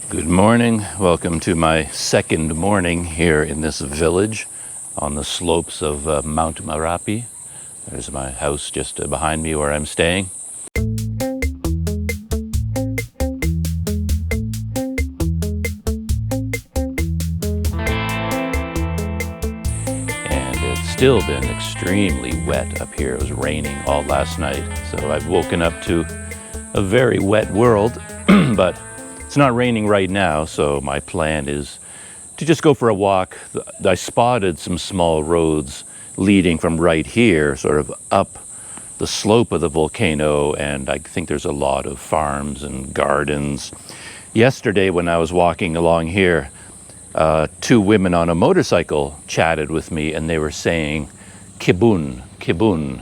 Good morning. Welcome to my second morning here in this village on the slopes of Mount Marapi. There's my house just behind me where I'm staying. And it's still been extremely wet up here. It was raining all last night, so I've woken up to a very wet world, but it's not raining right now, so my plan is to just go for a walk. I spotted some small roads leading from right here, sort of up the slope of the volcano, and I think there's a lot of farms and gardens. Yesterday when I was walking along here, two women on a motorcycle chatted with me, and they were saying kibun, kibun.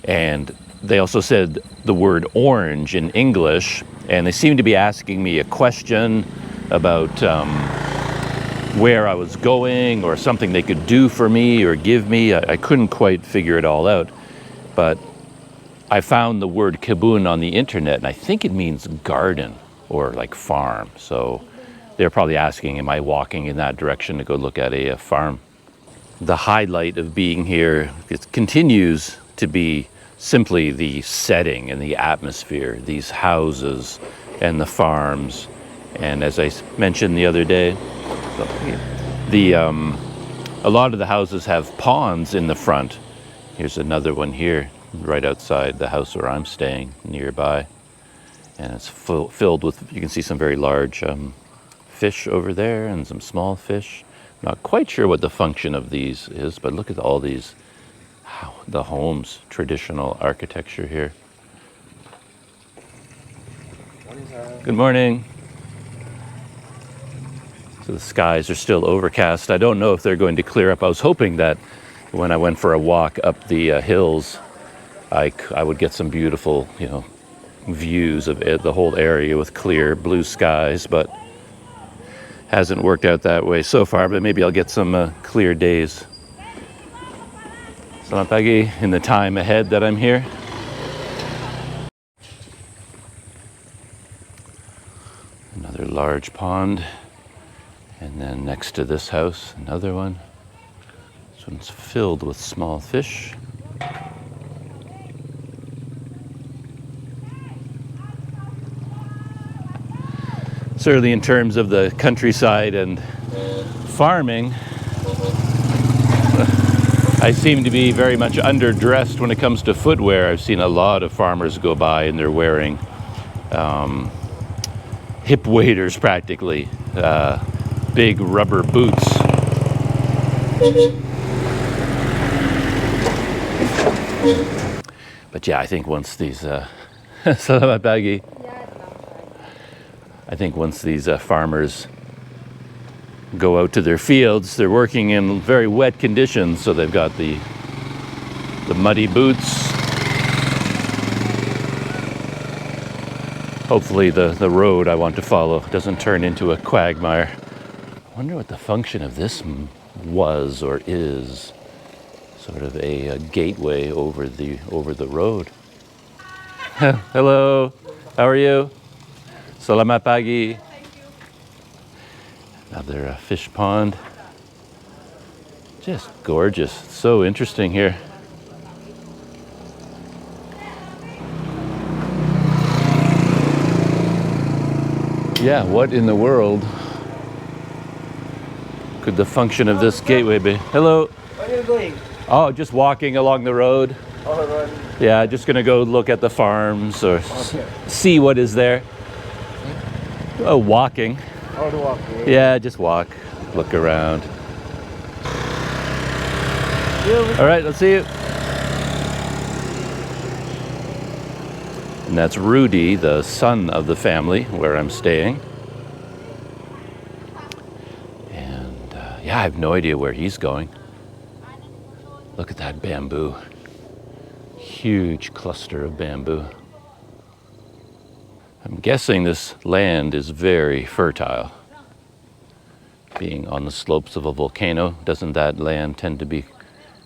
And they also said the word orange in English, and they seemed to be asking me a question about where I was going or something they could do for me or give me. I couldn't quite figure it all out, but I found the word kibun on the internet, and I think it means garden or like farm. So they're probably asking, am I walking in that direction to go look at a farm? The highlight of being here, it continues to be simply the setting and the atmosphere, these houses and the farms. And as I mentioned the other day, a lot of the houses have ponds in the front. Here's another one here, right outside the house where I'm staying nearby. And it's filled with, you can see some very large fish over there and some small fish. Not quite sure what the function of these is, but look at all these, the homes, traditional architecture here. Good morning. So the skies are still overcast. I don't know if they're going to clear up. I was hoping that when I went for a walk up the hills, I would get some beautiful, views of the whole area with clear blue skies, but hasn't worked out that way so far. But maybe I'll get some clear days. Selamat pagi in the time ahead that I'm here. Another large pond. And then next to this house, another one. This one's filled with small fish. Certainly in terms of the countryside and farming, I seem to be very much underdressed when it comes to footwear. I've seen a lot of farmers go by and they're wearing hip waders practically, big rubber boots. But yeah, I think once these Selamat pagi. I think once these farmers go out to their fields, they're working in very wet conditions, so they've got the muddy boots. Hopefully the road I want to follow doesn't turn into a quagmire. I wonder what the function of this was or is. Sort of a gateway over the road. Hello, how are you? Selamat pagi. Another fish pond. Just gorgeous. So interesting here. Yeah, what in the world could the function of this gateway be? Hello. Where are you going? Oh, just walking along the road. Oh, right. Yeah, just gonna go look at the farms or see what is there. Oh, walking. Oh, to walk. Yeah, just walk, look around. All right, let's see you. And that's Rudy, the son of the family where I'm staying. And yeah, I have no idea where he's going. Look at that bamboo. Huge cluster of bamboo. I'm guessing this land is very fertile. Being on the slopes of a volcano, doesn't that land tend to be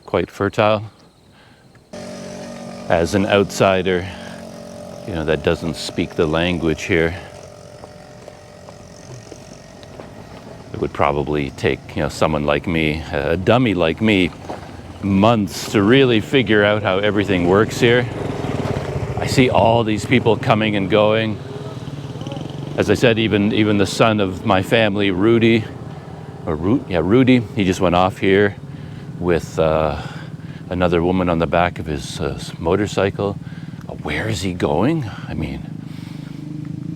quite fertile? As an outsider, that doesn't speak the language here, would probably take, someone like me, a dummy like me, months to really figure out how everything works here. I see all these people coming and going. As I said, even the son of my family, Rudy, he just went off here with another woman on the back of his motorcycle. Where is he going? I mean,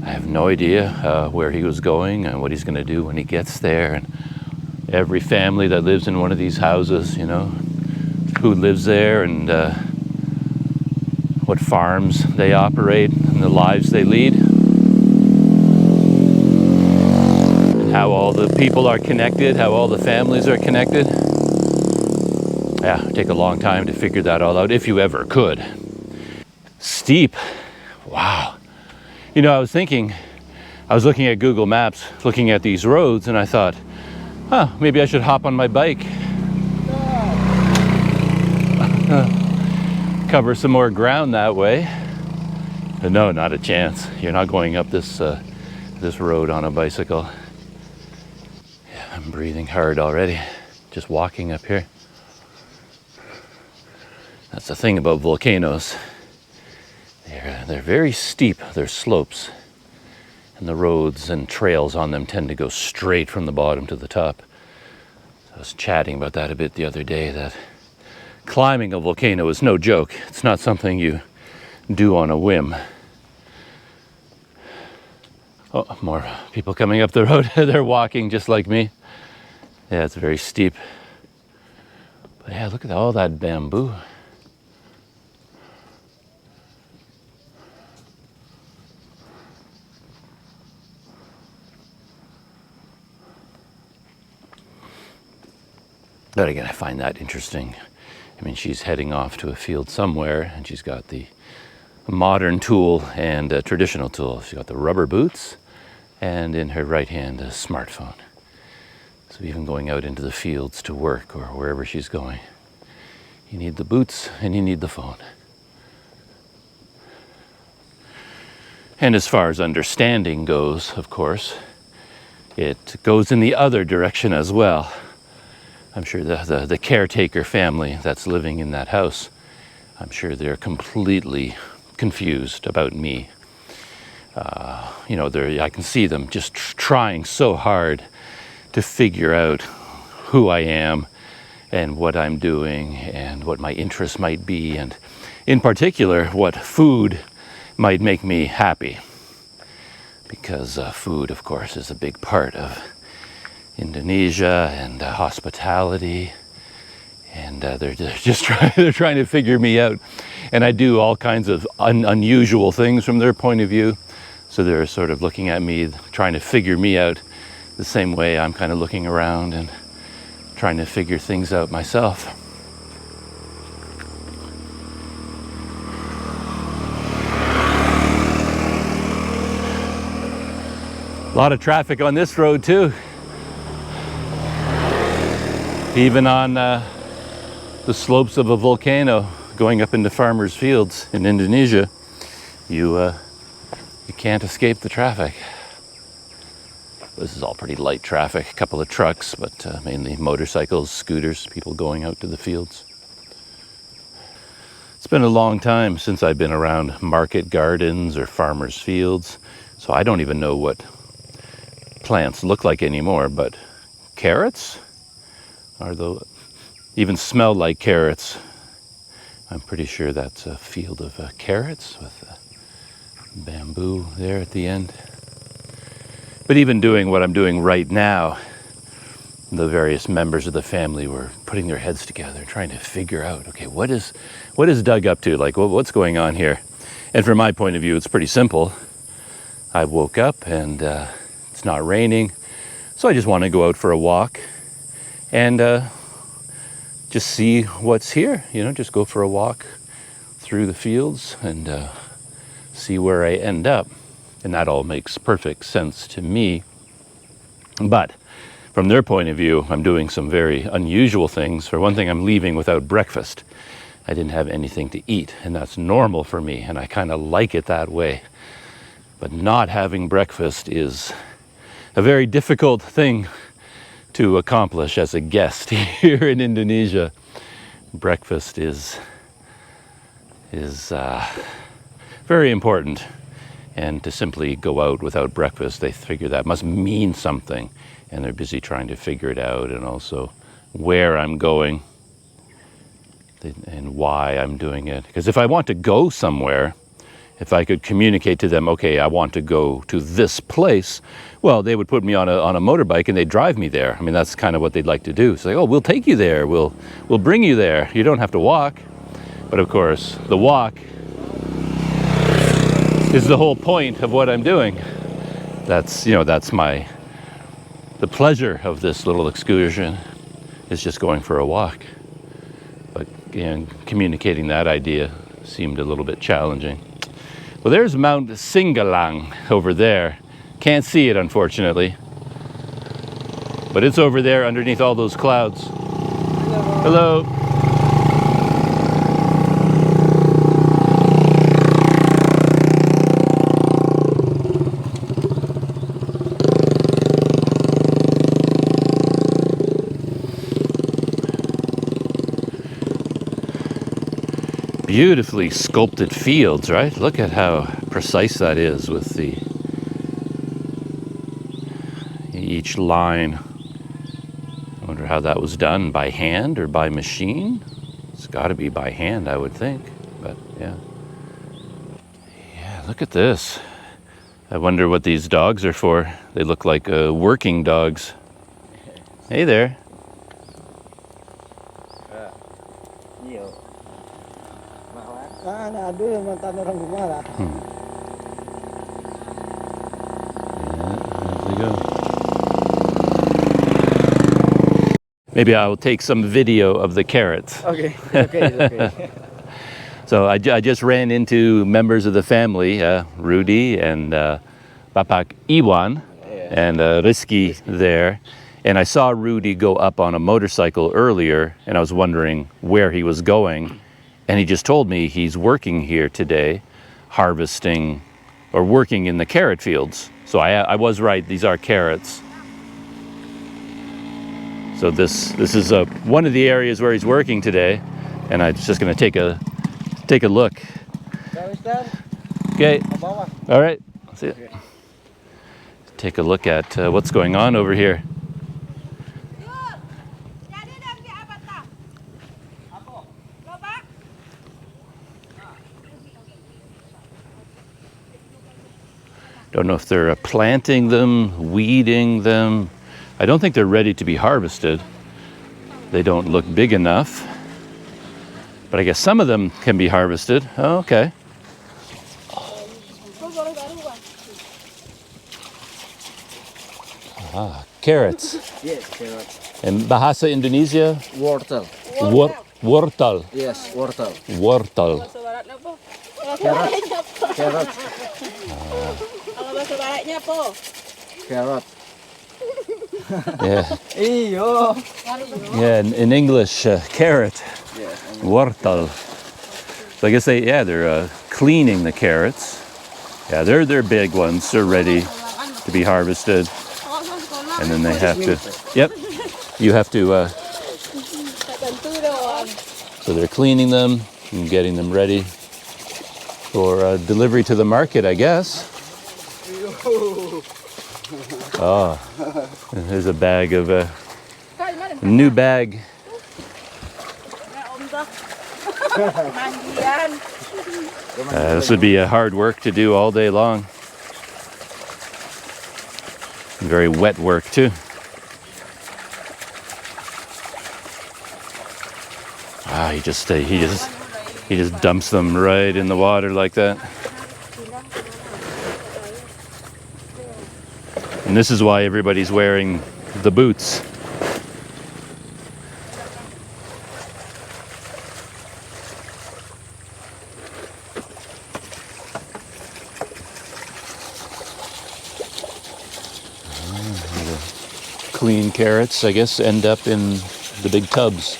I have no idea where he was going and what he's going to do when he gets there. And every family that lives in one of these houses, who lives there and what farms they operate and the lives they lead. And how all the people are connected, how all the families are connected. Yeah, it'd take a long time to figure that all out, if you ever could. Steep. Wow. I was thinking, I was looking at Google Maps, looking at these roads, and I thought, maybe I should hop on my bike. Cover some more ground that way. But no, not a chance. You're not going up this road on a bicycle. Yeah, I'm breathing hard already, just walking up here. That's the thing about volcanoes. They're very steep, they're slopes. And the roads and trails on them tend to go straight from the bottom to the top. I was chatting about that a bit the other day, that climbing a volcano is no joke. It's not something you do on a whim. Oh, more people coming up the road. They're walking just like me. Yeah, it's very steep. But yeah, look at all that bamboo. But again, I find that interesting. I mean, she's heading off to a field somewhere, and she's got the modern tool and a traditional tool. She's got the rubber boots, and in her right hand, a smartphone. So even going out into the fields to work or wherever she's going, you need the boots and you need the phone. And as far as understanding goes, of course, it goes in the other direction as well. I'm sure the caretaker family that's living in that house, I'm sure they're completely confused about me. I can see them just trying so hard to figure out who I am and what I'm doing and what my interests might be, and in particular, what food might make me happy. Because food, of course, is a big part of Indonesia and hospitality, and they're trying to figure me out, and I do all kinds of unusual things from their point of view, so they're sort of looking at me, trying to figure me out the same way I'm kind of looking around and trying to figure things out myself. A lot of traffic on this road too. Even on the slopes of a volcano going up into farmers' fields in Indonesia, you can't escape the traffic. This is all pretty light traffic, a couple of trucks, but mainly motorcycles, scooters, people going out to the fields. It's been a long time since I've been around market gardens or farmers' fields, so I don't even know what plants look like anymore, but carrots? Even smell like carrots. I'm pretty sure that's a field of carrots with bamboo there at the end. But even doing what I'm doing right now, the various members of the family were putting their heads together, trying to figure out, okay, what is Doug up to? Like, what's going on here? And from my point of view, it's pretty simple. I woke up and it's not raining, so I just want to go out for a walk and just see what's here, just go for a walk through the fields and see where I end up. And that all makes perfect sense to me. But from their point of view, I'm doing some very unusual things. For one thing, I'm leaving without breakfast. I didn't have anything to eat, and that's normal for me, and I kind of like it that way. But not having breakfast is a very difficult thing to accomplish as a guest here in Indonesia. Breakfast is very important, and to simply go out without breakfast, they figure that must mean something, and they're busy trying to figure it out, and also where I'm going and why I'm doing it. Because if I want to go somewhere, if I could communicate to them, okay, I want to go to this place, well, they would put me on a motorbike and they'd drive me there. I mean, that's kind of what they'd like to do. It's like, oh, we'll take you there. We'll bring you there. You don't have to walk. But of course, the walk is the whole point of what I'm doing. That's, that's the pleasure of this little excursion is just going for a walk. But communicating that idea seemed a little bit challenging. Well, there's Mount Singgalang over there. Can't see it, unfortunately. But it's over there underneath all those clouds. Hello. Hello. Beautifully sculpted fields, right? Look at how precise that is with each line. I wonder how that was done, by hand or by machine? It's got to be by hand, I would think, but yeah. Yeah, look at this. I wonder what these dogs are for. They look like working dogs. Hey there. Ada yang mantan orang rumah lah. There we go. Maybe I'll take some video of the carrots. Okay, okay. So I just ran into members of the family, Rudy and Bapak Iwan and Rizky there. And I saw Rudy go up on a motorcycle earlier, and I was wondering where he was going. And he just told me he's working here today, harvesting or working in the carrot fields. So I was right, these are carrots. So this is one of the areas where he's working today, and I'm just going to take a look. Okay, all right, see it. Take a look at what's going on over here. Don't know if they're planting them, weeding them. I don't think they're ready to be harvested. They don't look big enough. But I guess some of them can be harvested. Oh, okay. Ah, carrots. Yes, carrots. And bahasa Indonesia? Wortel. Wortel. Yes, wortel. Wortel. Carrot. Kalau bahasa baratnya apa? Carrot. Yeah. Iyo. Yeah, in English, carrot. Yes. Wortel. So I guess they're cleaning the carrots. Yeah, they're big ones. They're ready to be harvested. And then they have to, yep, you have to, so they're cleaning them and getting them ready for delivery to the market, I guess. Oh, there's a bag of a new bag. This would be a hard work to do all day long. Very wet work too. Ah, he just dumps them right in the water like that. And this is why everybody's wearing the boots. Clean carrots, I guess, end up in the big tubs.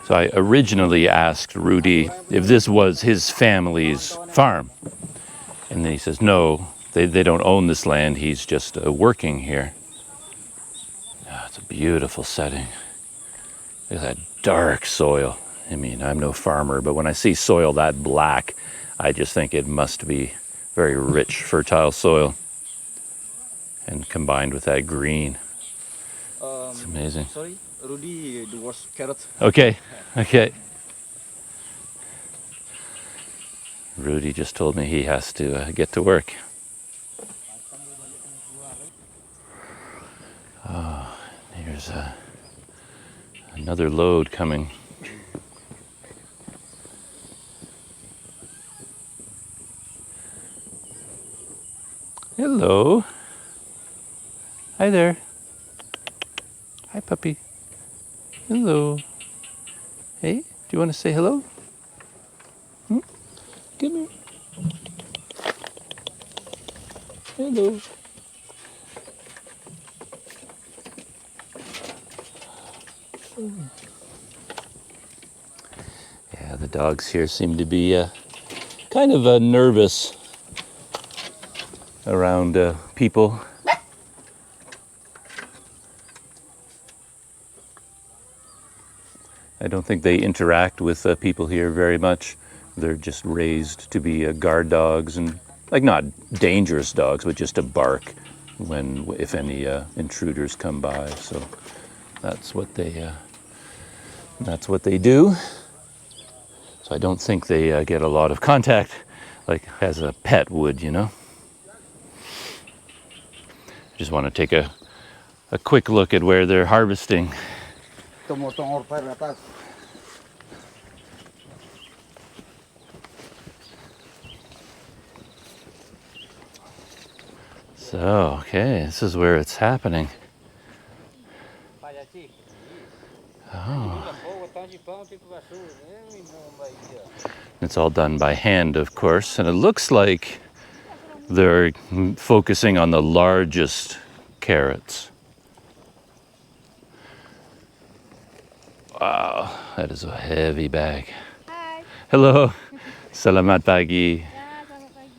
So I originally asked Rudy if this was his family's farm. And then he says, no, they don't own this land. He's just working here. Oh, it's a beautiful setting. Look at that dark soil. I mean, I'm no farmer, but when I see soil that black, I just think it must be very rich, fertile soil. And combined with that green. It's amazing. Sorry, Rudy, the worst carrot. Okay, okay. Rudy just told me he has to get to work. Oh, here's another load coming. Hello. Hi there. Hi, puppy. Hello. Hey, do you want to say hello? Hmm? Come here. Hello. Yeah, the dogs here seem to be kind of nervous around people. I don't think they interact with people here very much. They're just raised to be guard dogs, and like not dangerous dogs, but just to bark if any intruders come by. So that's what they do. So I don't think they get a lot of contact like as a pet would, you know. Just want to take a quick look at where they're harvesting. So, okay, this is where it's happening. Oh. It's all done by hand, of course, and it looks like they're focusing on the largest carrots. Wow, that is a heavy bag. Hai. Hello. Selamat pagi. Ya, selamat pagi.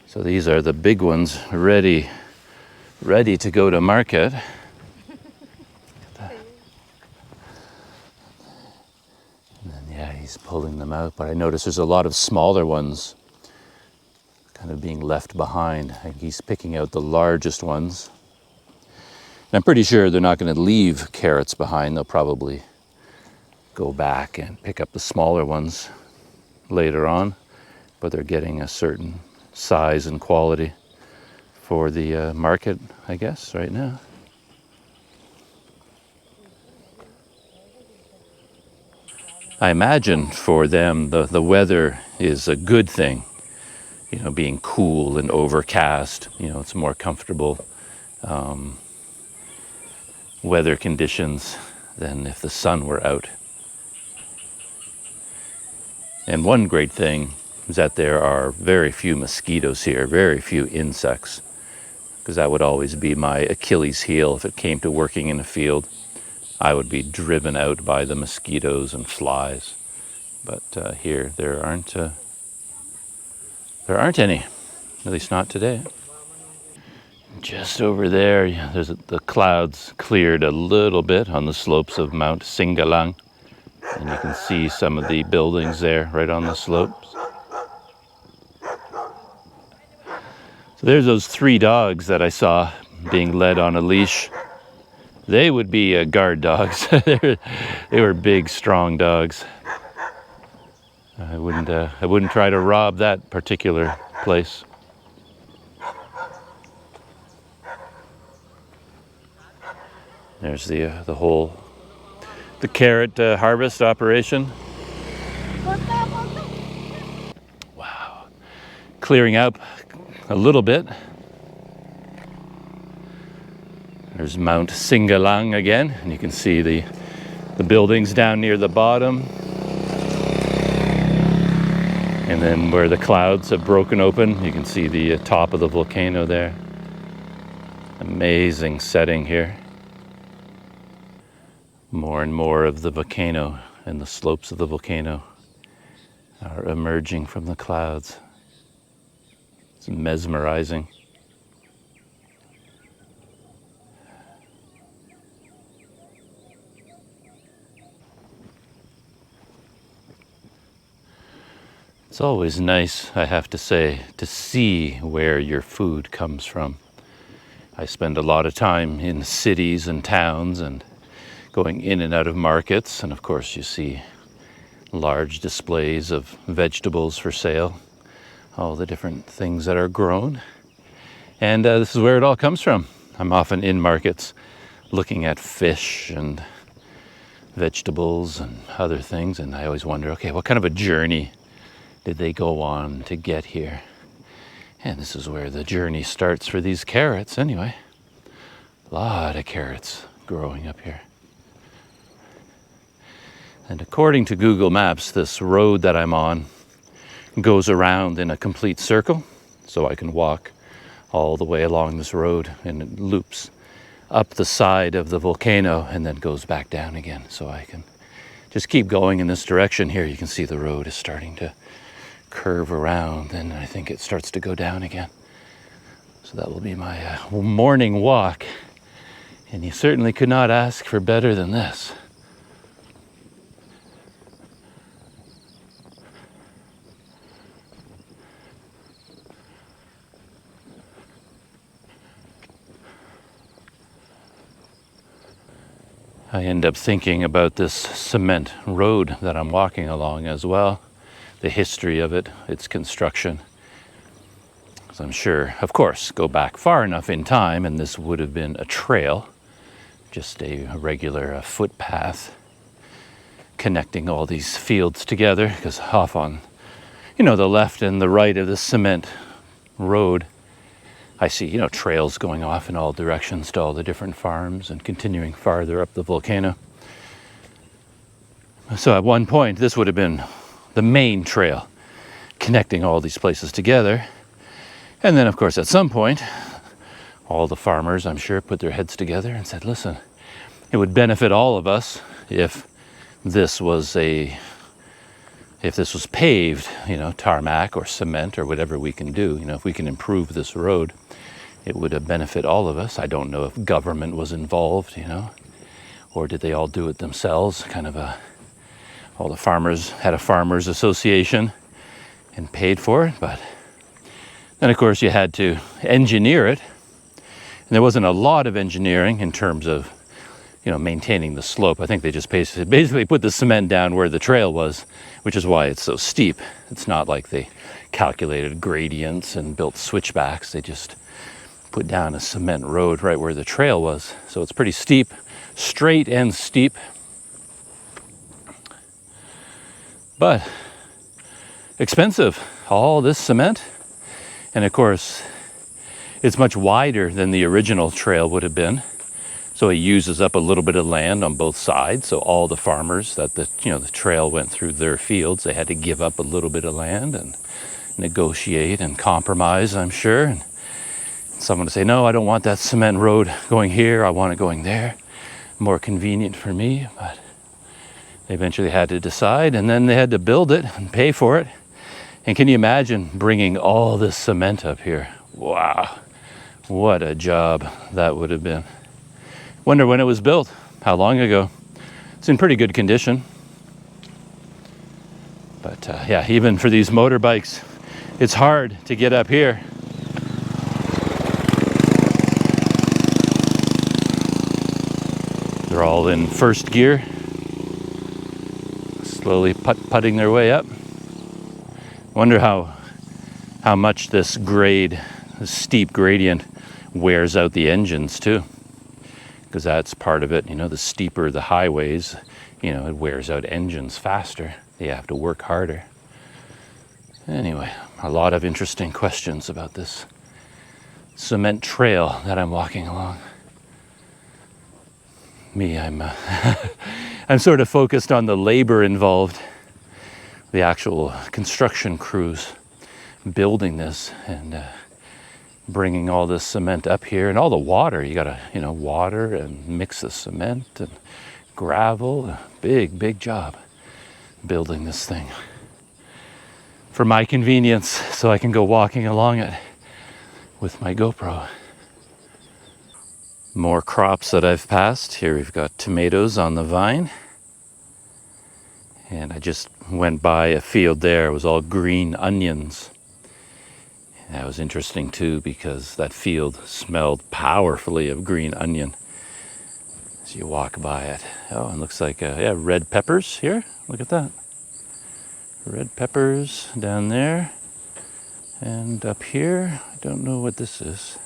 So these are the big ones, ready to go to market. And then, yeah, he's pulling them out, but I notice there's a lot of smaller ones kind of being left behind. I think he's picking out the largest ones. And I'm pretty sure they're not going to leave carrots behind. They'll probably go back and pick up the smaller ones later on, but they're getting a certain size and quality for the market, I guess, right now. I imagine for them the weather is a good thing, you know, being cool and overcast. You know, it's more comfortable weather conditions than if the sun were out. And one great thing is that there are very few mosquitoes here, very few insects, because that would always be my Achilles heel if it came to working in a field. I would be driven out by the mosquitoes and flies. But here there aren't any, at least not today. Just over there, there's the clouds cleared a little bit on the slopes of Mount Singgalang, and you can see some of the buildings there right on the slopes. So there's those 3 dogs that I saw being led on a leash. They would be guard dogs. They were big, strong dogs. I wouldn't try to rob that particular place. There's the carrot harvest operation. Wow, clearing up a little bit. There's Mount Singgalang again, and you can see the buildings down near the bottom. And then where the clouds have broken open, you can see the top of the volcano there. Amazing setting here. More and more of the volcano and the slopes of the volcano are emerging from the clouds. It's mesmerizing. It's always nice, I have to say, to see where your food comes from. I spend a lot of time in cities and towns and going in and out of markets, and of course you see large displays of vegetables for sale, all the different things that are grown. And this is where it all comes from. I'm often in markets looking at fish and vegetables and other things, and I always wonder, okay, what kind of a journey did they go on to get here? And this is where the journey starts for these carrots anyway. A lot of carrots growing up here. And according to Google Maps, this road that I'm on goes around in a complete circle. So I can walk all the way along this road, and it loops up the side of the volcano and then goes back down again. So I can just keep going in this direction here. You can see the road is starting to curve around, and I think it starts to go down again. So that will be my morning walk, and you certainly could not ask for better than this. I end up thinking about this cement road that I'm walking along as well. The history of it, its construction. So I'm sure, of course, go back far enough in time and this would have been a trail, just a regular footpath connecting all these fields together, because off on, the left and the right of this cement road, I see, trails going off in all directions to all the different farms and continuing farther up the volcano. So at one point, this would have been the main trail connecting all these places together. And then, of course, at some point, all the farmers, I'm sure, put their heads together and said, listen, it would benefit all of us if this was paved, tarmac or cement or whatever we can do. If we can improve this road, it would benefit all of us. I don't know if government was involved, or did they all do it themselves, all the farmers had a farmers association and paid for it. But then, of course, you had to engineer it. And there wasn't a lot of engineering in terms of, maintaining the slope. I think they just basically put the cement down where the trail was, which is why it's so steep. It's not like they calculated gradients and built switchbacks. They just put down a cement road right where the trail was. So it's pretty steep, straight and steep. But expensive, all this cement. And of course, it's much wider than the original trail would have been. So it uses up a little bit of land on both sides. So all the farmers that the trail went through their fields, they had to give up a little bit of land and negotiate and compromise, I'm sure. And someone would say, no, I don't want that cement road going here. I want it going there. More convenient for me. But they eventually had to decide, and then they had to build it and pay for it. And can you imagine bringing all this cement up here? Wow, what a job that would have been. Wonder when it was built, how long ago. It's in pretty good condition. But yeah, even for these motorbikes, it's hard to get up here. They're all in first gear, slowly putting their way up. Wonder how much this steep gradient wears out the engines too, because that's part of it. The steeper the highways, it wears out engines faster. They have to work harder. Anyway, a lot of interesting questions about this cement trail that I'm walking along. Me, I'm sort of focused on the labor involved. the actual construction crews building this and bringing all this cement up here and all the water. You gotta, water and mix the cement and gravel. Big job building this thing for my convenience so I can go walking along it with my GoPro. More crops that I've passed. Here we've got tomatoes on the vine. And I just went by a field there. It was all green onions. That was interesting too because that field smelled powerfully of green onion as you walk by it. Oh, and looks like, red peppers here. Look at that. Red peppers down there. And up here, I don't know what this is.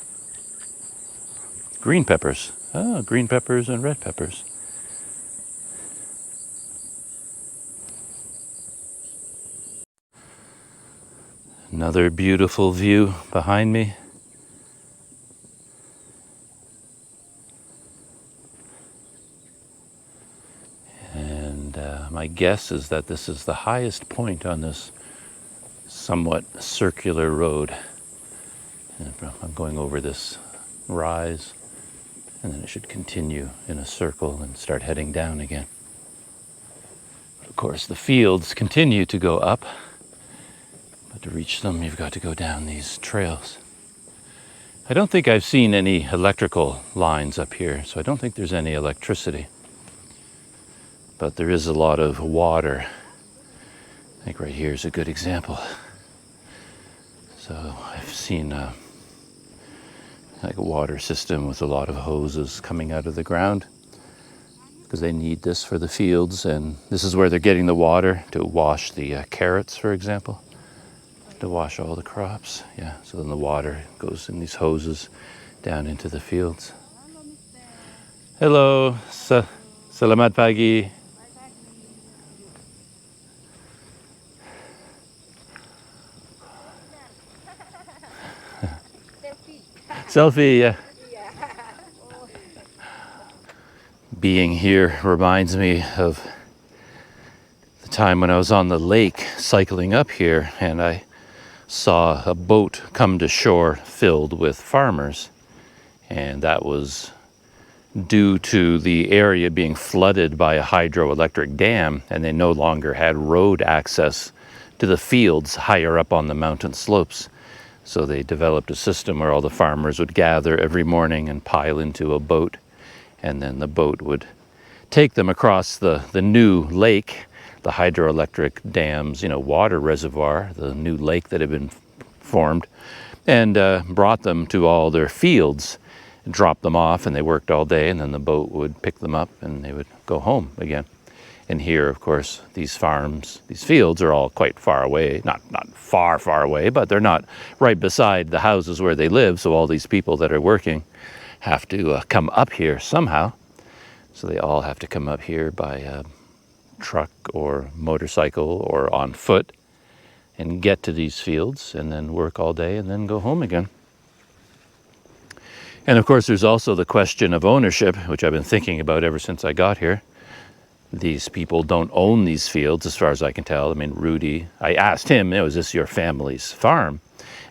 Green peppers. Oh, green peppers and red peppers. Another beautiful view behind me. And my guess is that this is the highest point on this somewhat circular road. And I'm going over this rise, and then it should continue in a circle and start heading down again. Of course, the fields continue to go up. But to reach them, you've got to go down these trails. I don't think I've seen any electrical lines up here, so I don't think there's any electricity. But there is a lot of water. I think right here is a good example. So I've seen like a water system with a lot of hoses coming out of the ground because they need this for the fields, and this is where they're getting the water to wash the carrots, for example. To wash all the crops, so then the water goes in these hoses down into the fields. Hello, selamat pagi. Selfie, yeah. Being here reminds me of the time when I was on the lake cycling up here, and I saw a boat come to shore filled with farmers, and that was due to the area being flooded by a hydroelectric dam, and they no longer had road access to the fields higher up on the mountain slopes. So they developed a system where all the farmers would gather every morning and pile into a boat, and then the boat would take them across the new lake, the hydroelectric dam's, water reservoir, the new lake that had been formed, and brought them to all their fields, and dropped them off, and they worked all day, and then the boat would pick them up and they would go home again. And here, of course, these farms, these fields are all quite far away, not far away, but they're not right beside the houses where they live, so all these people that are working have to come up here somehow. So they all have to come up here by truck or motorcycle or on foot and get to these fields and then work all day and then go home again. And of course, there's also the question of ownership, which I've been thinking about ever since I got here. These people don't own these fields, as far as I can tell. I mean, Rudy, I asked him, is this your family's farm?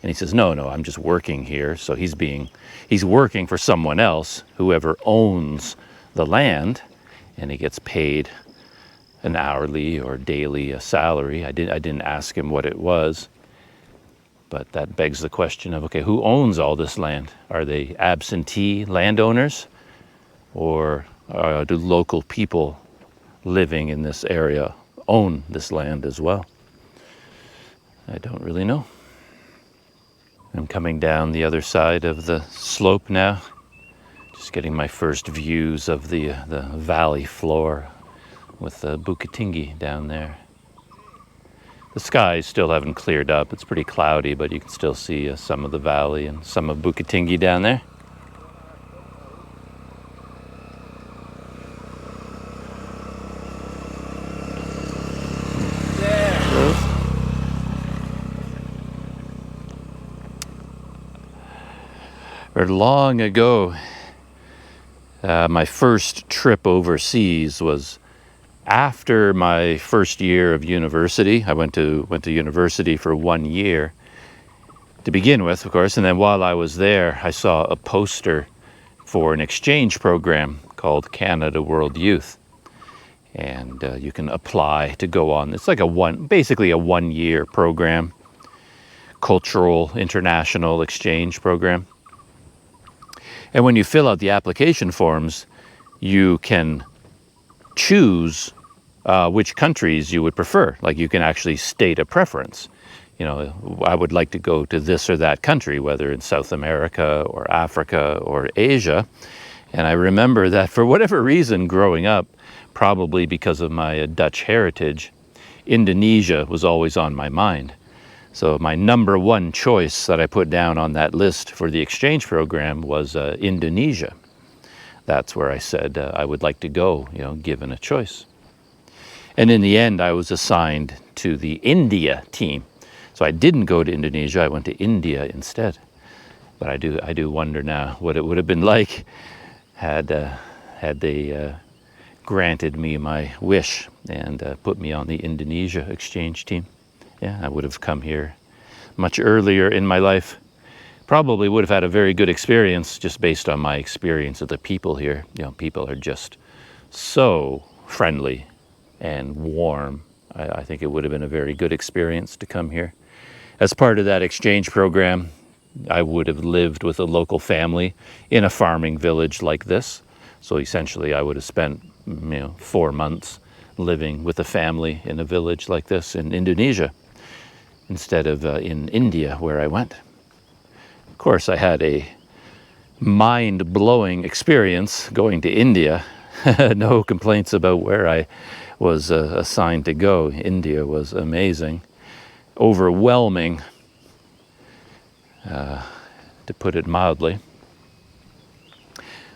And he says, no, I'm just working here. So he's working for someone else, whoever owns the land, and he gets paid an hourly or daily salary. I didn't ask him what it was, but that begs the question of, okay, who owns all this land? Are they absentee landowners, or do local people living in this area own this land as well? I don't really know. I'm coming down the other side of the slope now, just getting my first views of the valley floor with the Bukitingi down there. The skies still haven't cleared up. It's pretty cloudy, but you can still see some of the valley and some of Bukitingi down there. Long ago, my first trip overseas was after my first year of university, I went to university for 1 year to begin with, of course, and then while I was there, I saw a poster for an exchange program called Canada World Youth. And you can apply to go on. It's like basically a 1 year program, cultural international exchange program. And when you fill out the application forms, you can choose which countries you would prefer. Like you can actually state a preference. You know, I would like to go to this or that country, whether in South America or Africa or Asia. And I remember that for whatever reason growing up, probably because of my Dutch heritage, Indonesia was always on my mind. So my number one choice that I put down on that list for the exchange program was Indonesia. That's where I said I would like to go, you know, given a choice. And in the end, I was assigned to the India team. So I didn't go to Indonesia, I went to India instead. But I do wonder now what it would have been like had they granted me my wish and put me on the Indonesia exchange team. Yeah, I would have come here much earlier in my life. Probably would have had a very good experience just based on my experience of the people here. You know, people are just so friendly and warm. I think it would have been a very good experience to come here. As part of that exchange program, I would have lived with a local family in a farming village like this. So essentially I would have spent 4 months living with a family in a village like this in Indonesia instead of in India where I went. Of course, I had a mind-blowing experience going to India. No complaints about where I was assigned to go. India was amazing, overwhelming, to put it mildly.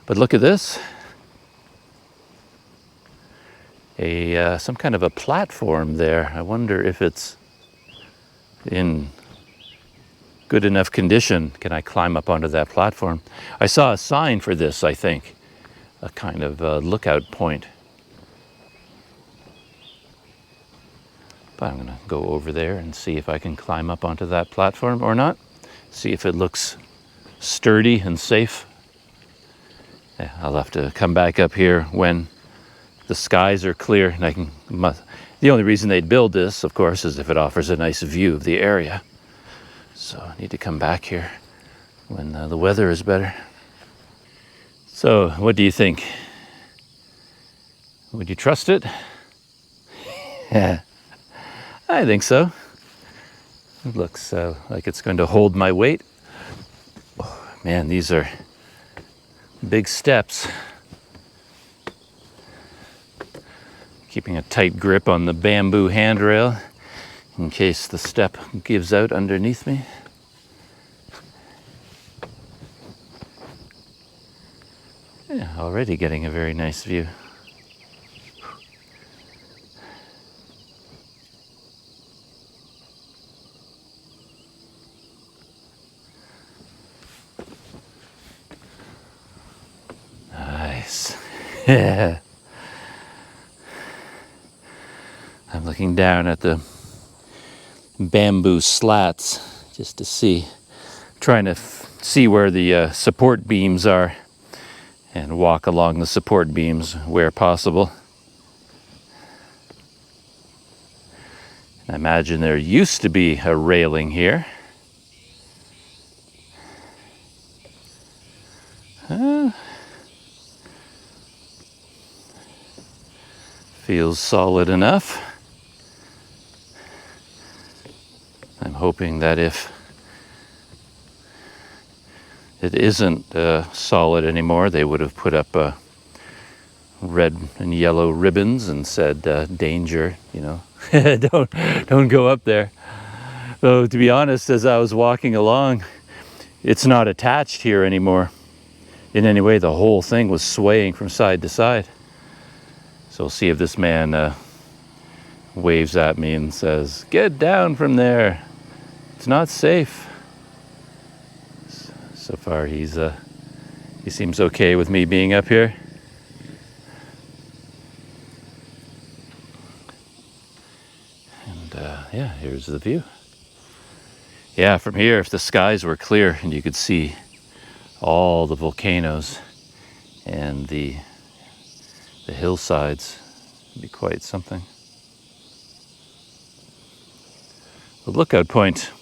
But look at this. Some kind of a platform there. I wonder if it's in good enough condition. Can I climb up onto that platform? I saw a sign for this, I think. A kind of lookout point. But I'm going to go over there and see if I can climb up onto that platform or not. See if it looks sturdy and safe. Yeah, I'll have to come back up here when the skies are clear and I can. The only reason they'd build this, of course, is if it offers a nice view of the area. So I need to come back here when the weather is better. So, what do you think? Would you trust it? Yeah, I think so. It looks like it's going to hold my weight. Oh, man, these are big steps. Keeping a tight grip on the bamboo handrail in case the step gives out underneath me. Yeah, already getting a very nice view. Nice. Yeah. I'm looking down at the bamboo slats just to see, trying to see where the support beams are and walk along the support beams where possible. I imagine there used to be a railing here. Feels solid enough. I'm hoping that if it isn't solid anymore, they would have put up red and yellow ribbons and said, danger, you know, don't go up there. Though, to be honest, as I was walking along, it's not attached here anymore in any way. The whole thing was swaying from side to side. So we'll see if this man waves at me and says, "Get down from there. It's not safe." So far, he seems okay with me being up here. there's the view. Yeah, from here, if the skies were clear and you could see all the volcanoes and the hillsides, it'd be quite something. The lookout point.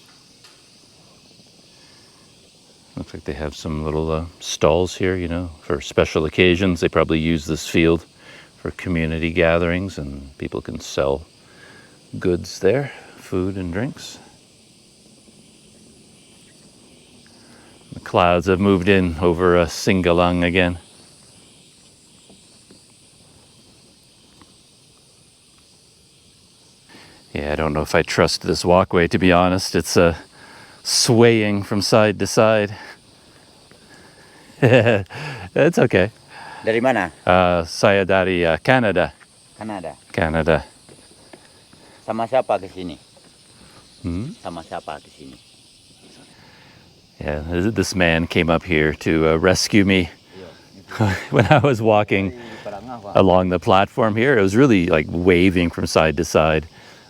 Looks like they have some little stalls here, you know, for special occasions. They probably use this field for community gatherings, and people can sell goods there, food and drinks. The clouds have moved in over Singgalang again. Yeah, I don't know if I trust this walkway, to be honest. It's swaying from side to side. It's okay. Dari mana? Saya dari Canada. Kanada. Canada. Sama siapa ke sini? Hmm? Sama siapa ke sini? Yeah, this man came up here to rescue me when I was walking along the platform here. It was really like waving from side to side,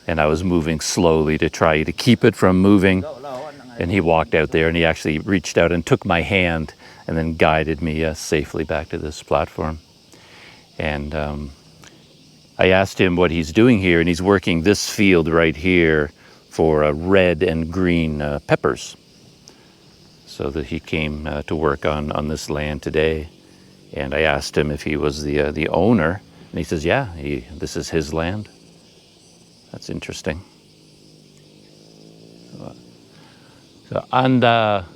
and I was moving slowly to try to keep it from moving. And he walked out there, and he actually reached out and took my hand and then guided me safely back to this platform. And I asked him what he's doing here, and he's working this field right here for red and green peppers. So that he came to work on this land today. And I asked him if he was the owner, and he says, yeah, this is his land. That's interesting. So, Anda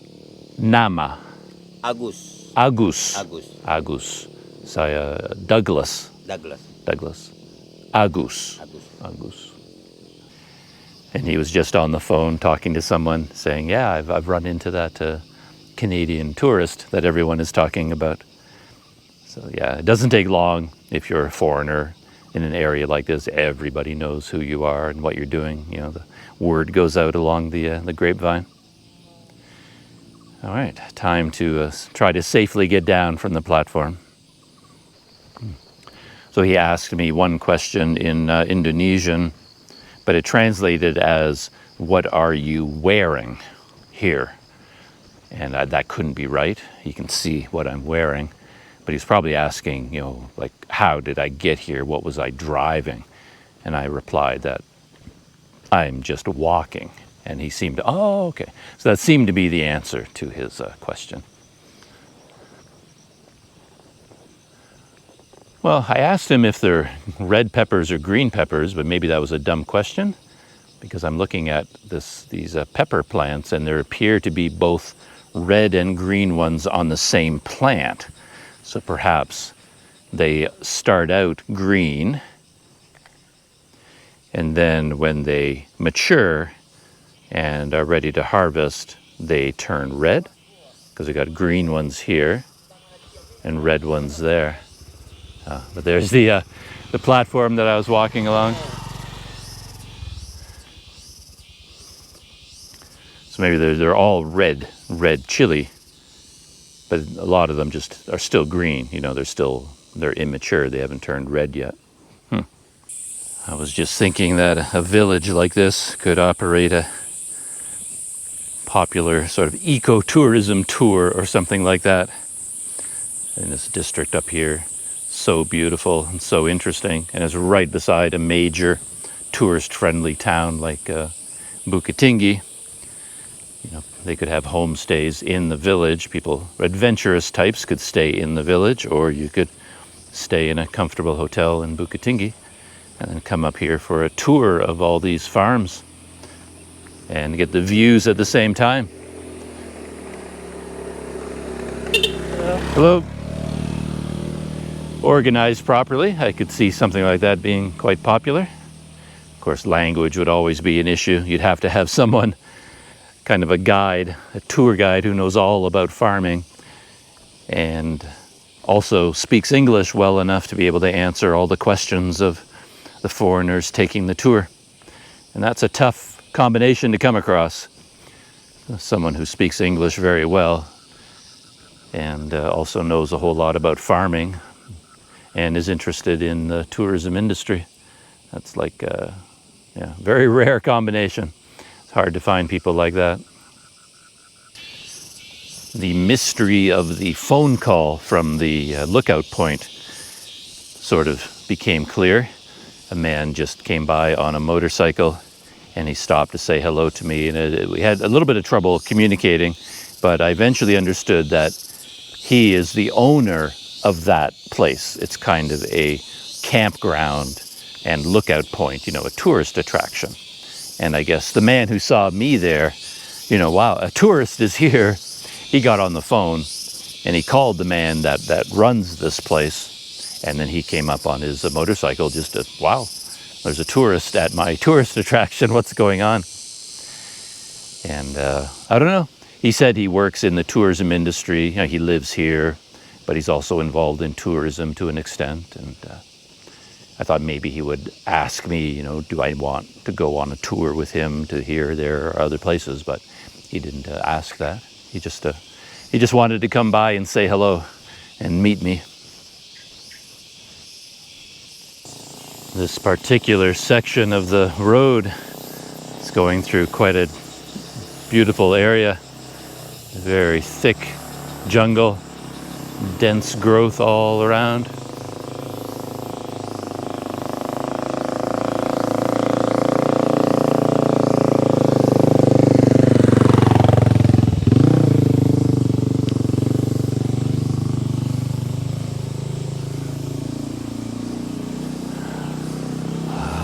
nama? Agus. Agus. Agus. Agus. Saya Douglas. Douglas. Douglas. Agus. Agus. Agus. And he was just on the phone talking to someone saying, yeah, I've run into that Canadian tourist that everyone is talking about. So yeah, it doesn't take long if you're a foreigner in an area like this. Everybody knows who you are and what you're doing. You know, the word goes out along the grapevine. All right, time to try to safely get down from the platform. So he asked me one question in Indonesian, but it translated as, what are you wearing here? And that couldn't be right. He can see what I'm wearing, but he's probably asking, you know, like, how did I get here? What was I driving? And I replied that I'm just walking. And he seemed to, oh, okay. So that seemed to be the answer to his question. Well, I asked him if they're red peppers or green peppers, but maybe that was a dumb question, because I'm looking at these pepper plants, and there appear to be both red and green ones on the same plant. So perhaps they start out green, and then when they mature and are ready to harvest, they turn red, because we got green ones here and red ones there. But there's the platform that I was walking along. So maybe they're all red chili, but a lot of them just are still green. You know, they're immature. They haven't turned red yet. I was just thinking that a village like this could operate a popular sort of ecotourism tour or something like that. In this district up here, so beautiful and so interesting, and it's right beside a major tourist-friendly town like Bukittinggi. You know, they could have homestays in the village. People, adventurous types, could stay in the village, or you could stay in a comfortable hotel in Bukittinggi and then come up here for a tour of all these farms and get the views at the same time. Hello. Organized properly, I could see something like that being quite popular. Of course, language would always be an issue. You'd have to have someone, kind of a guide, a tour guide who knows all about farming and also speaks English well enough to be able to answer all the questions of the foreigners taking the tour. And that's a tough combination to come across. Someone who speaks English very well and also knows a whole lot about farming and is interested in the tourism industry. That's like a very rare combination. hard to find people like that. The mystery of the phone call from the lookout point sort of became clear. A man just came by on a motorcycle and he stopped to say hello to me, and we had a little bit of trouble communicating, but I eventually understood that he is the owner of that place. It's kind of a campground and lookout point, you know, a tourist attraction. And I guess the man who saw me there, you know, wow, a tourist is here. He got on the phone and he called the man that runs this place. And then he came up on his motorcycle just to, wow, there's a tourist at my tourist attraction. What's going on? And I don't know. He said he works in the tourism industry. You know, he lives here, but he's also involved in tourism to an extent. And I thought maybe he would ask me, you know, do I want to go on a tour with him to here, there, or other places? But he didn't ask that. He just wanted to come by and say hello and meet me. This particular section of the road is going through quite a beautiful area. Very thick jungle, dense growth all around.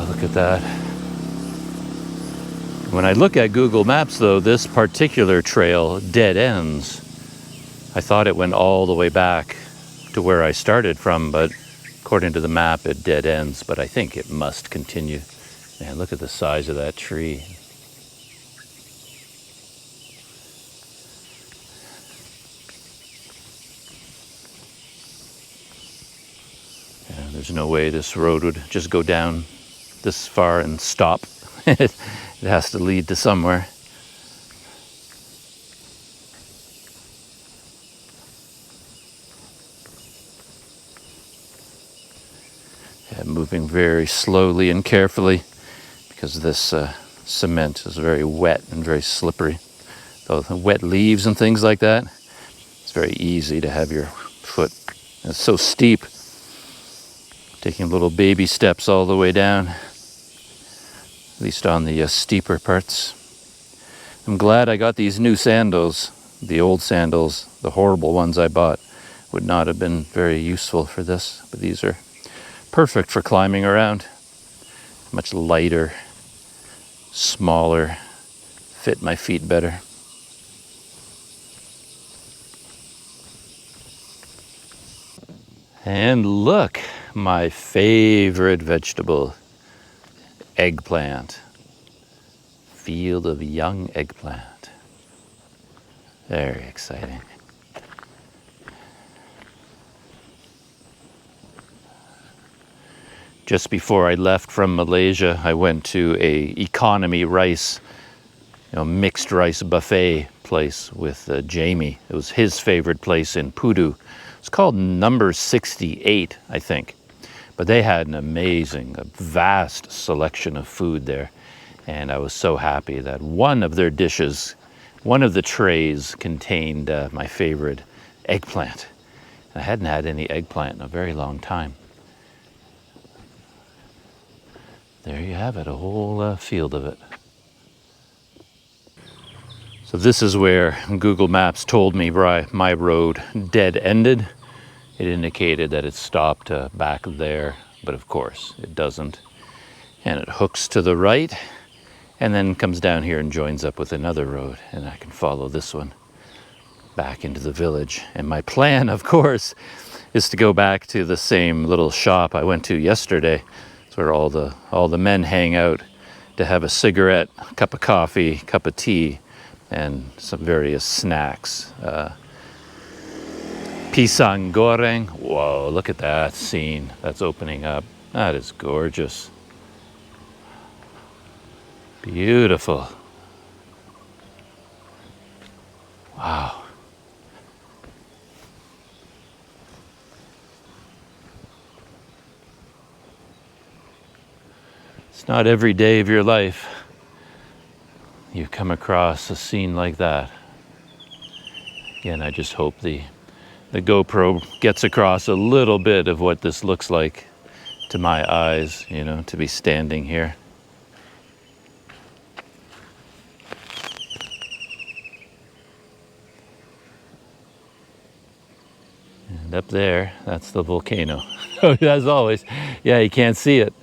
Look at that. When I look at Google Maps, though, this particular trail dead ends. I thought it went all the way back to where I started from, but according to the map, it dead ends. But I think it must continue. Man, look at the size of that tree. Yeah, there's no way this road would just go down this far and stop. It has to lead to somewhere. Yeah, moving very slowly and carefully because this cement is very wet and very slippery. So the wet leaves and things like that, it's very easy to have your foot. It's so steep. Taking little baby steps all the way down. At least on the steeper parts. I'm glad I got these new sandals. The old sandals, the horrible ones I bought, would not have been very useful for this. But these are perfect for climbing around. Much lighter, smaller, fit my feet better. And look, my favorite vegetable. Eggplant. Field of young eggplant. Very exciting. Just before I left from Malaysia, I went to a economy rice, mixed rice buffet place with Jamie. It was his favorite place in Pudu. It's called Number 68, I think. But they had an amazing, vast selection of food there. And I was so happy that one of their dishes, one of the trays contained my favorite eggplant. I hadn't had any eggplant in a very long time. There you have it, a whole field of it. So this is where Google Maps told me my road dead ended. It indicated that it stopped back there, but of course it doesn't. And it hooks to the right and then comes down here and joins up with another road, and I can follow this one back into the village. And my plan, of course, is to go back to the same little shop I went to yesterday. It's where all the men hang out to have a cigarette, a cup of coffee, cup of tea, and some various snacks. Pisang goreng. Whoa, look at that scene that's opening up. That is gorgeous. Beautiful. Wow. It's not every day of your life you come across a scene like that. Again, I just hope the GoPro gets across a little bit of what this looks like to my eyes, you know, to be standing here. And up there, that's the volcano. As always, yeah, you can't see it,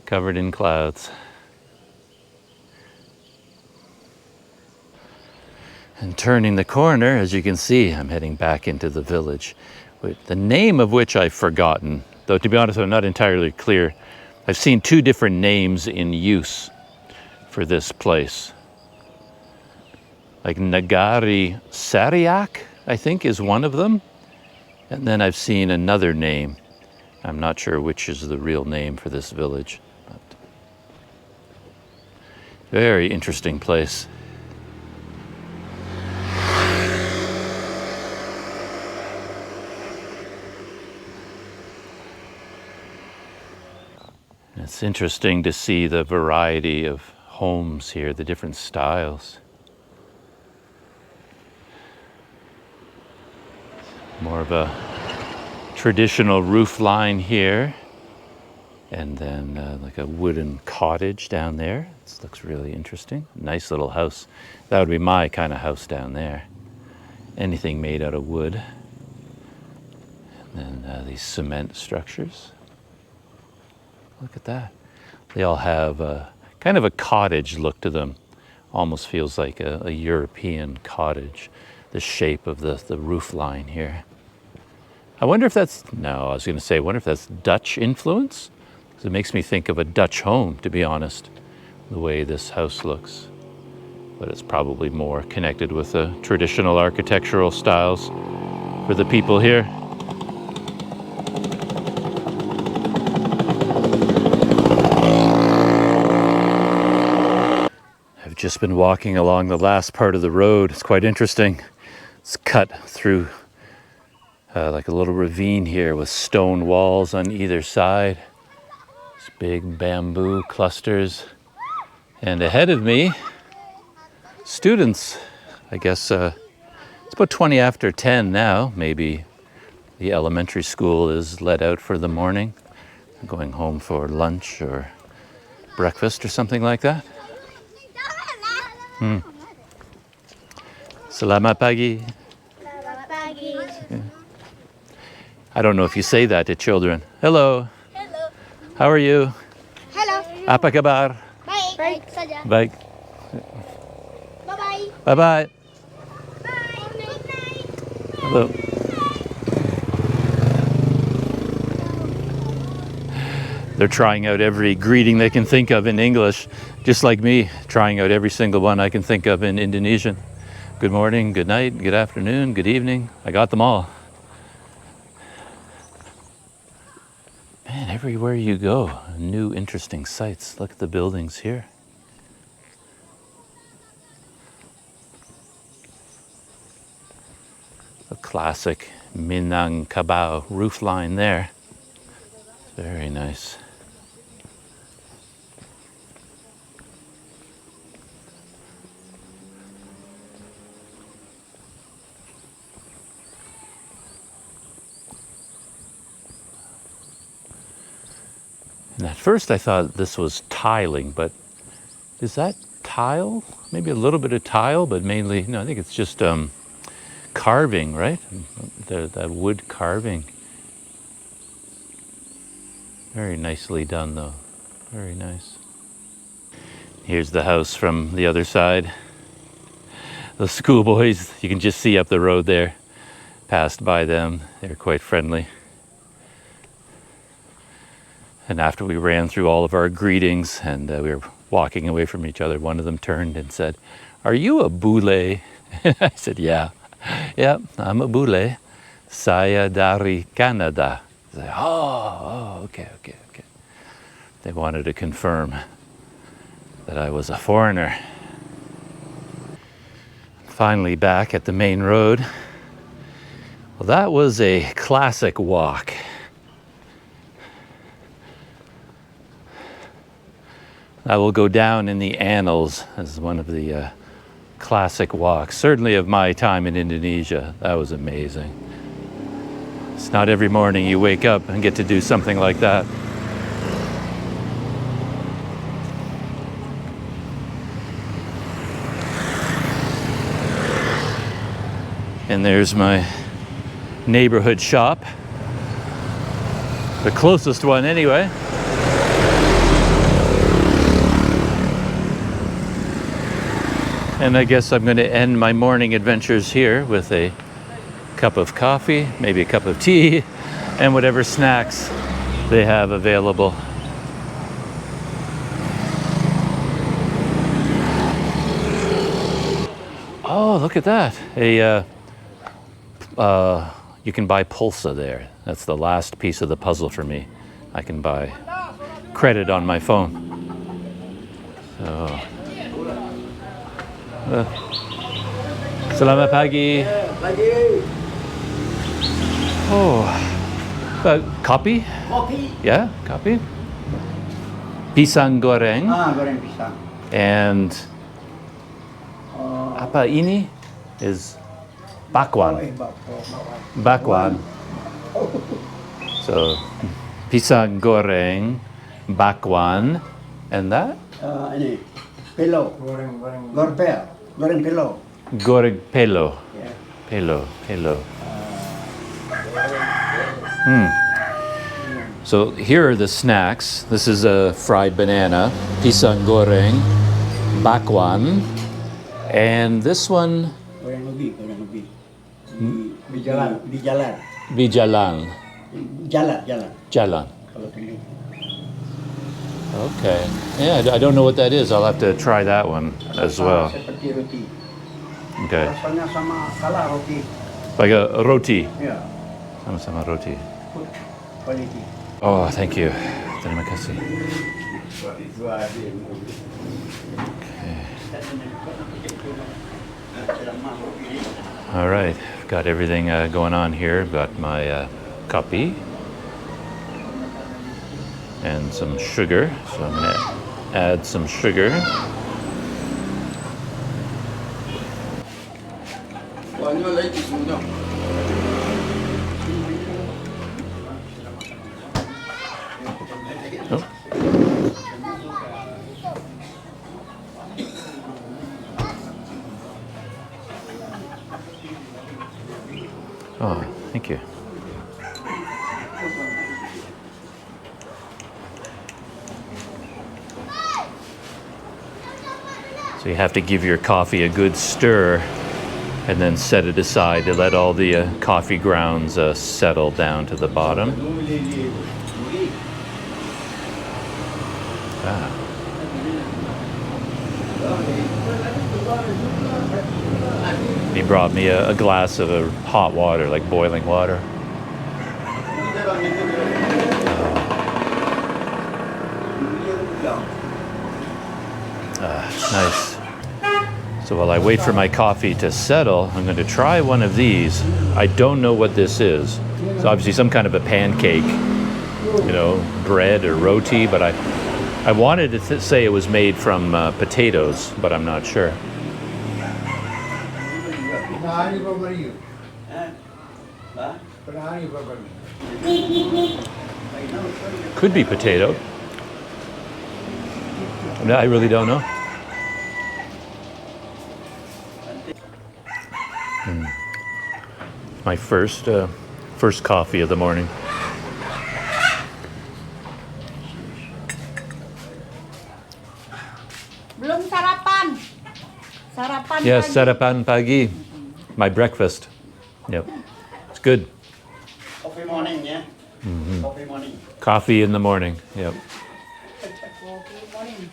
covered in clouds. And turning the corner, as you can see, I'm heading back into the village, the name of which I've forgotten. Though, to be honest, I'm not entirely clear. I've seen two different names in use for this place. Like Nagari Sariak, I think, is one of them. And then I've seen another name. I'm not sure which is the real name for this village. But very interesting place. It's interesting to see the variety of homes here, the different styles. More of a traditional roof line here, and then like a wooden cottage down there. This looks really interesting. Nice little house. That would be my kind of house down there. Anything made out of wood. And then these cement structures. Look at that. They all have kind of a cottage look to them. Almost feels like a European cottage. The shape of the roof line here. I wonder if that's, no, I was going to say, I wonder if that's Dutch influence? Because it makes me think of a Dutch home, to be honest, the way this house looks. But it's probably more connected with the traditional architectural styles for the people here. Just been walking along the last part of the road. It's quite interesting. It's cut through like a little ravine here with stone walls on either side. These big bamboo clusters. And ahead of me, students. I guess it's about 20 after 10 now. Maybe the elementary school is let out for the morning. Going home for lunch or breakfast or something like that. Selamat pagi. Selamat pagi. Yeah. I don't know if you say that to children. Hello. Hello. How are you? Hello. Apa kabar? Baik. Baik saja. Baik. Bye-bye. Bye-bye. Bye. Good night. Hello. They're trying out every greeting they can think of in English, just like me, trying out every single one I can think of in Indonesian. Good morning, good night, good afternoon, good evening. I got them all. Man, everywhere you go, new interesting sights. Look at the buildings here. A classic Minangkabau roof line there. Very nice. And at first I thought this was tiling, but is that tile? Maybe a little bit of tile, but mainly, no, I think it's just carving, right? That wood carving. Very nicely done though, very nice. Here's the house from the other side. The schoolboys, you can just see up the road there. Passed by them, they're quite friendly. And after we ran through all of our greetings and we were walking away from each other, one of them turned and said, "Are you a bule?" I said, "Yeah. Yeah, I'm a bule. Saya dari Canada." I said, oh, okay. They wanted to confirm that I was a foreigner. Finally back at the main road. Well, that was a classic walk. That will go down in the annals as one of the classic walks, certainly of my time in Indonesia. That was amazing. It's not every morning you wake up and get to do something like that. And there's my neighborhood shop. The closest one anyway. And I guess I'm going to end my morning adventures here with a cup of coffee, maybe a cup of tea, and whatever snacks they have available. Oh, look at that. You can buy Pulsa there. That's the last piece of the puzzle for me. I can buy credit on my phone. So, selamat pagi. Oh, kopi? Kopi. Yeah, kopi. Pisang goreng. Goreng pisang. And apa ini is bakwan. Bakwan. So, pisang goreng, bakwan, and that? Ini, pelo. Goreng pelo. Goreng pelo. Yeah. Pelo. So here are the snacks. This is a fried banana, pisang goreng, bakwan, and this one, Goreng ubi. Di jalan. jalan. Kalau pilih. Okay. Yeah, I don't know what that is. I'll have to try that one as well. Seperti roti. Okay. Rasanya sama kalah roti. Like a roti. Ya. Sama-sama roti. Good quality. Oh, thank you. Terima kasih. All right, I've got everything going on here. I've got my coffee and some sugar. So I'm going to add some sugar. Oh. Oh, thank you. So you have to give your coffee a good stir and then set it aside to let all the coffee grounds settle down to the bottom. Ah. He brought me a glass of hot water, like boiling water. Nice. So while I wait for my coffee to settle, I'm going to try one of these. I don't know what this is. It's obviously some kind of a pancake, you know, bread or roti, but I wanted to say it was made from potatoes, but I'm not sure. Could be potato. I really don't know. My first coffee of the morning. Belum sarapan. Sarapan Yes, pagi. sarapan pagi. My breakfast. Yep. It's good. Coffee morning ya. Coffee morning. Coffee in the morning. Yep. Coffee morning.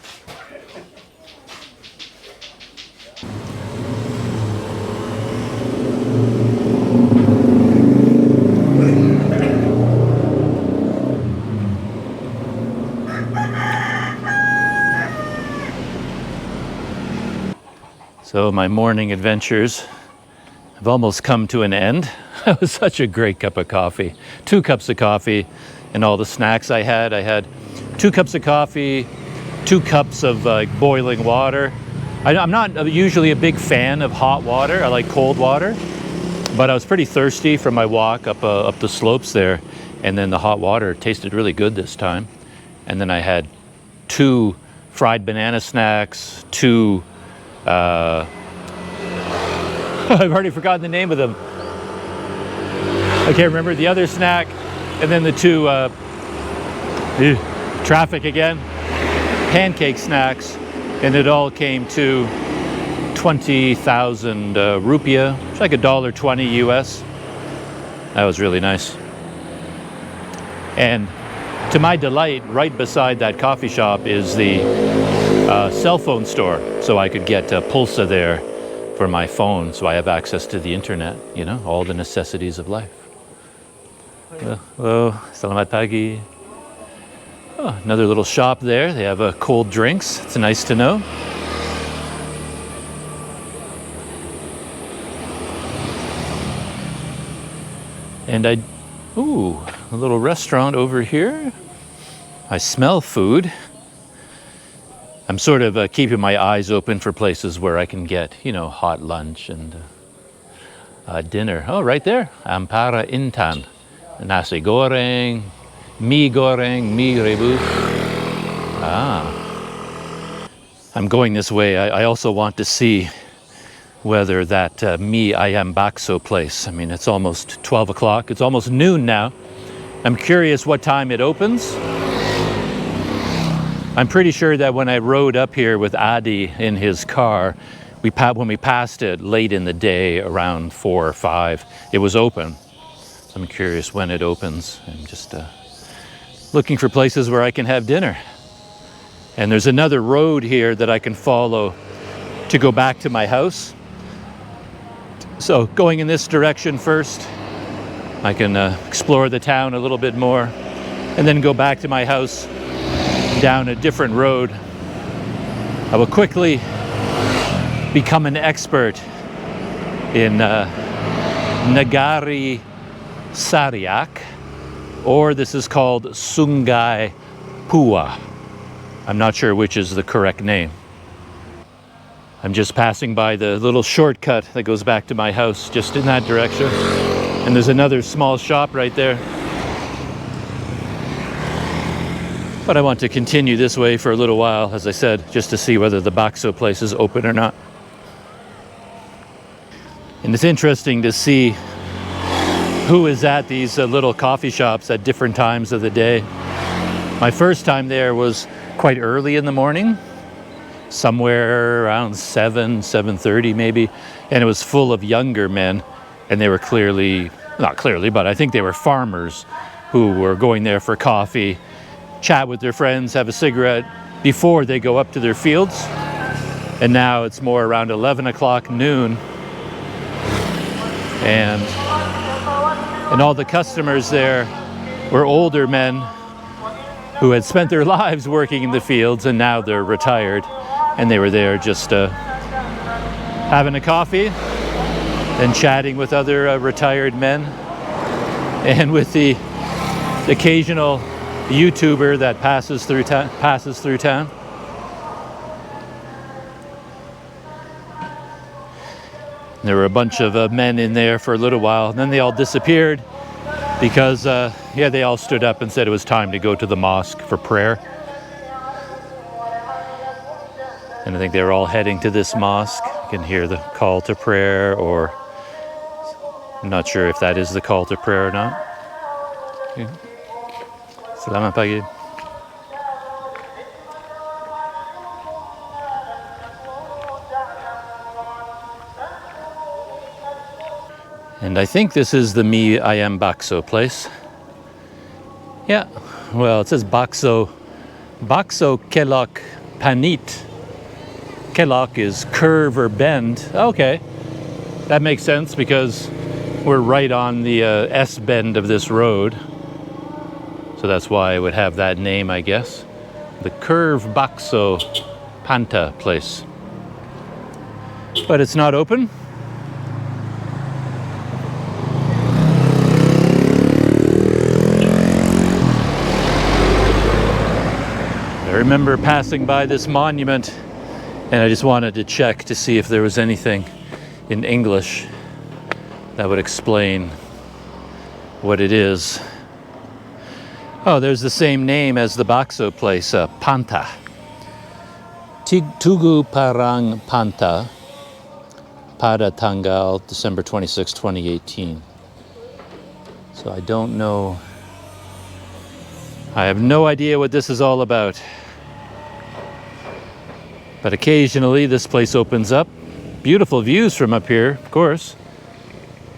So my morning adventures have almost come to an end. That was such a great cup of coffee. 2 cups of coffee and all the snacks I had. I had 2 cups of coffee, 2 cups of boiling water. I'm not usually a big fan of hot water. I like cold water. But I was pretty thirsty from my walk up the slopes there. And then the hot water tasted really good this time. And then I had 2 fried banana snacks, 2... I've already forgotten the name of them. I can't remember the other snack. And then the 2... traffic again. Pancake snacks. And it all came to 20,000 rupiah. It's like $1.20 US. That was really nice. And to my delight, right beside that coffee shop is the cell phone store. So I could get Pulsa there for my phone. So I have access to the internet, you know, all the necessities of life. Hello, selamat pagi. Oh, another little shop there. They have cold drinks. It's nice to know. And ooh, a little restaurant over here. I smell food. I'm sort of keeping my eyes open for places where I can get, you know, hot lunch and dinner. Oh, right there. Ampara Intan. Nasi goreng, mie rebus. Ah. I'm going this way. I also want to see whether that mie ayam bakso place, I mean, it's almost 12 o'clock. It's almost noon now. I'm curious what time it opens. I'm pretty sure that when I rode up here with Adi in his car, when we passed it late in the day, around 4 or 5, it was open. So I'm curious when it opens. I'm just looking for places where I can have dinner. And there's another road here that I can follow to go back to my house. So going in this direction first, I can explore the town a little bit more and then go back to my house down a different road. I will quickly become an expert in Nagari Sariak, or this is called Sungai Pua. I'm not sure which is the correct name. I'm just passing by the little shortcut that goes back to my house, just in that direction. And there's another small shop right there. But I want to continue this way for a little while, as I said, just to see whether the bakso place is open or not. And it's interesting to see who is at these little coffee shops at different times of the day. My first time there was quite early in the morning, somewhere around 7:30 maybe, and it was full of younger men, and they were not clearly, but I think they were farmers who were going there for coffee, chat with their friends, have a cigarette before they go up to their fields. And now it's more around 11 o'clock noon, and all the customers there were older men who had spent their lives working in the fields, and now they're retired. And they were there just having a coffee and chatting with other retired men, and with the occasional YouTuber that passes through town. There were a bunch of men in there for a little while, and then they all disappeared because, they all stood up and said it was time to go to the mosque for prayer. And I think they were all heading to this mosque. You can hear the call to prayer, or I'm not sure if that is the call to prayer or not. Yeah. Selamat pagi. And I think this is the mie ayam bakso place. Yeah, well, it says bakso kelok panit. Kelok is curve or bend. Okay, that makes sense because we're right on the S bend of this road. So that's why it would have that name, I guess. The Curve Bakso Panta place. But it's not open. Very remember passing by this monument and I just wanted to check to see if there was anything in English that would explain what it is. Oh, there's the same name as the bakso place, Panta. Tugu Parang Panta, pada tanggal December 26, 2018. So I don't know. I have no idea what this is all about. But occasionally this place opens up. Beautiful views from up here, of course.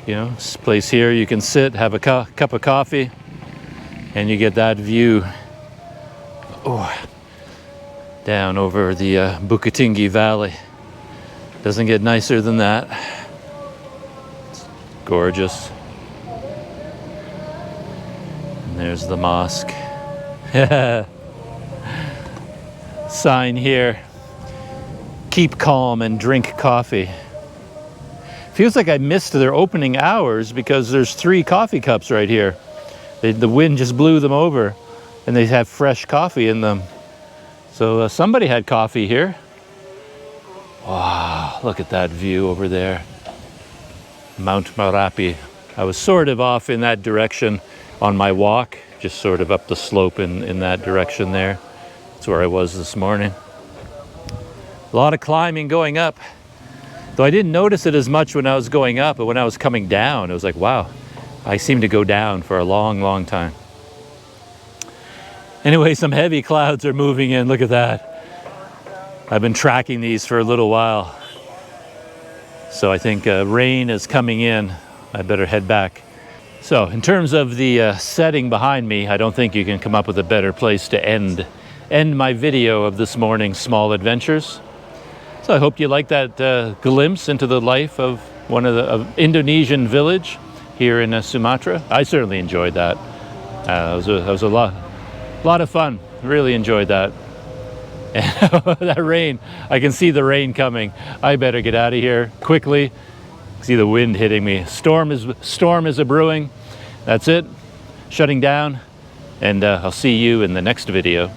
You know, this place here, you can sit, have a cup of coffee, and you get that view down over the Bukitinggi Valley. Doesn't get nicer than that. It's gorgeous. And there's the mosque. Sign here. Keep calm and drink coffee. Feels like I missed their opening hours because there's 3 coffee cups right here. The wind just blew them over and they have fresh coffee in them. So somebody had coffee here. Wow, look at that view over there. Mount Marapi. I was sort of off in that direction on my walk, just sort of up the slope in that direction there. That's where I was this morning. A lot of climbing going up. Though I didn't notice it as much when I was going up, but when I was coming down, it was like, wow, I seem to go down for a long, long time. Anyway, some heavy clouds are moving in. Look at that. I've been tracking these for a little while. So I think rain is coming in. I better head back. So in terms of the setting behind me, I don't think you can come up with a better place to end my video of this morning's small adventures. So I hope you like that glimpse into the life of one of the Indonesian village here in Sumatra. I certainly enjoyed that. It was a lot of fun. Really enjoyed that. That rain, I can see the rain coming. I better get out of here quickly. See the wind hitting me. Storm is a brewing. That's it. Shutting down. And I'll see you in the next video.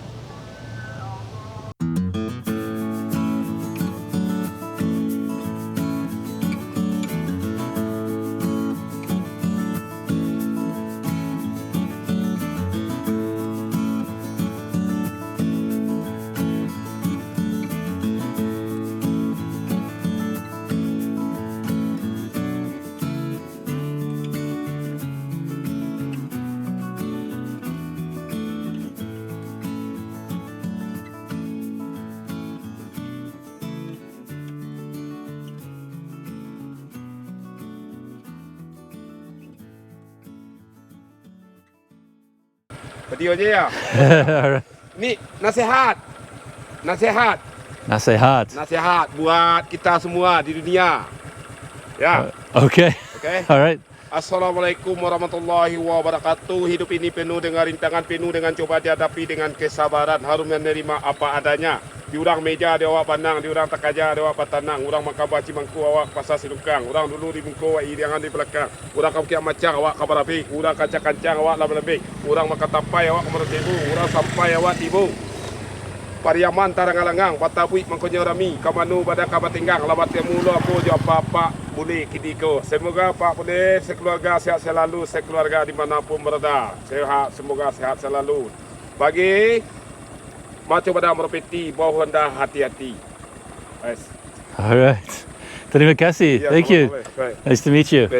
Video aja ya. Nih nasihat buat kita semua di dunia. Ya. Okay. Okay. All right. Assalamualaikum warahmatullahi wabarakatuh. Hidup ini penuh dengan rintangan, penuh dengan coba dihadapi dengan kesabaran. Harus menerima apa adanya. Di urang meja dia awak pandang, di urang takaja dia awak patanang. Urang makan baci mangku awak pasal silukang. Urang dulu di mangku awak iriangan di belakang. Urang kakiak macang awak kabar api. Urang kancang awak label-label. Urang makan tapai awak kamar tebu. Urang sampai awak tibu. Pariaman tarang-alangang, patapui mangkonya rami. Kamanu pada kabatinggang. Labat mulu aku jawab apa boleh kidiko. Semoga Pak boleh sekeluarga sehat selalu. Sekeluarga dimanapun berada. Sehat, semoga sehat selalu. Bagi macam pada merpeti, bawah rendah hati-hati. All right. Terima kasih. Thank you. Nice to meet you.